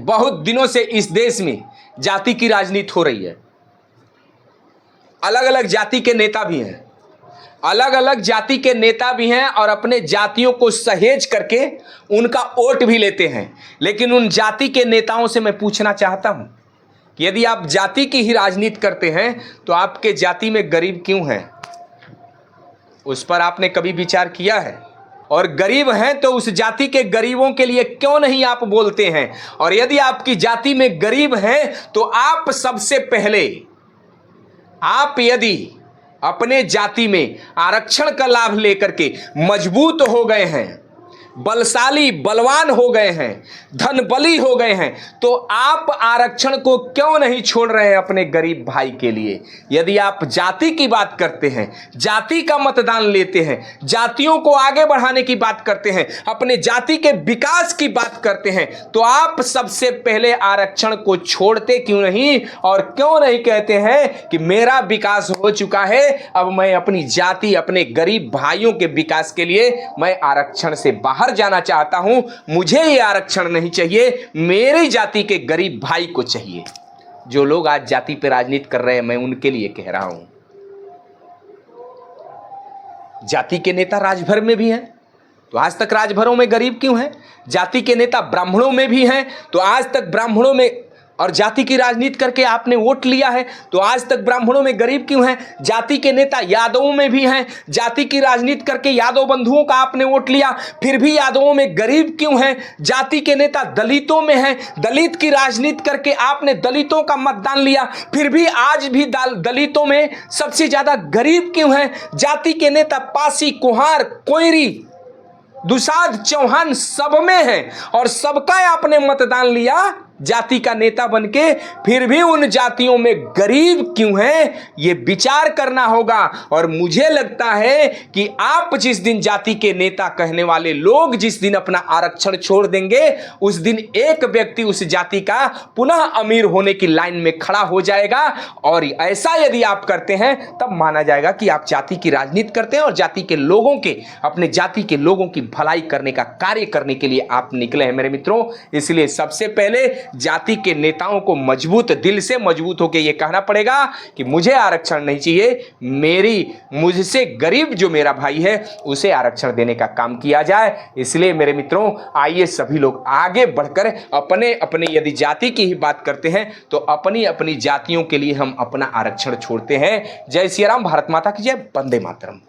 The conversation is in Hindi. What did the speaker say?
बहुत दिनों से इस देश में जाति की राजनीति हो रही है। अलग अलग जाति के नेता भी हैं, अलग अलग जाति के नेता भी हैं और अपने जातियों को सहेज करके उनका वोट भी लेते हैं। लेकिन उन जाति के नेताओं से मैं पूछना चाहता हूं कि यदि आप जाति की ही राजनीति करते हैं तो आपके जाति में गरीब क्यों हैं? उस पर आपने कभी विचार किया है? और गरीब हैं तो उस जाति के गरीबों के लिए क्यों नहीं आप बोलते हैं? और यदि आपकी जाति में गरीब हैं तो आप सबसे पहले आप यदि अपने जाति में आरक्षण का लाभ लेकर के मजबूत हो गए हैं, बलशाली बलवान हो गए हैं, धन बली हो गए हैं, तो आप आरक्षण को क्यों नहीं छोड़ रहे हैं अपने गरीब भाई के लिए? यदि आप जाति की बात करते हैं, जाति का मतदान लेते हैं, जातियों को आगे बढ़ाने की बात करते हैं, अपने जाति के विकास की बात करते हैं, तो आप सबसे पहले आरक्षण को छोड़ते क्यों नहीं? और क्यों नहीं कहते हैं कि मेरा विकास हो चुका है, अब मैं अपनी जाति, अपने गरीब भाइयों के विकास के लिए मैं आरक्षण से बाहर जाना चाहता हूं, मुझे ये आरक्षण नहीं चाहिए, मेरी जाति के गरीब भाई को चाहिए। जो लोग आज जाति पे राजनीति कर रहे हैं, मैं उनके लिए कह रहा हूं। जाति के नेता राजभर में भी हैं तो आज तक राजभरों में गरीब क्यों हैं? जाति के नेता ब्राह्मणों में भी हैं तो आज तक ब्राह्मणों में, और जाति की राजनीति करके आपने वोट लिया है तो आज तक ब्राह्मणों में गरीब क्यों हैं? जाति के नेता यादवों में भी हैं, जाति की राजनीति करके यादव बंधुओं का आपने वोट लिया, फिर भी यादवों में गरीब क्यों हैं? जाति के नेता दलितों में हैं, दलित की राजनीति करके आपने दलितों का मतदान लिया, फिर भी आज भी दलितों में सबसे ज्यादा गरीब क्यों हैं? जाति के नेता पासी, कुहार, कोयरी, दुसाध, चौहान सब में हैं और सबका आपने मतदान लिया जाति का नेता बनके, फिर भी उन जातियों में गरीब क्यों हैं? ये विचार करना होगा। और मुझे लगता है कि आप जिस दिन जाति के नेता कहने वाले लोग जिस दिन अपना आरक्षण छोड़ देंगे, उस दिन एक व्यक्ति उस जाति का पुनः अमीर होने की लाइन में खड़ा हो जाएगा। और ऐसा यदि आप करते हैं तब माना जाएगा कि आप जाति की राजनीति करते हैं और जाति के लोगों के, अपने जाति के लोगों की भलाई करने का कार्य करने के लिए आप निकले हैं मेरे मित्रों। इसलिए सबसे पहले जाति के नेताओं को मजबूत दिल से, मजबूत होकर यह कहना पड़ेगा कि मुझे आरक्षण नहीं चाहिए, मुझसे गरीब जो मेरा भाई है उसे आरक्षण देने का काम किया जाए। इसलिए मेरे मित्रों, आइए सभी लोग आगे बढ़कर अपने अपने, यदि जाति की ही बात करते हैं तो अपनी अपनी जातियों के लिए हम अपना आरक्षण छोड़ते हैं। जय श्री राम, भारत माता की जय, वंदे मातरम।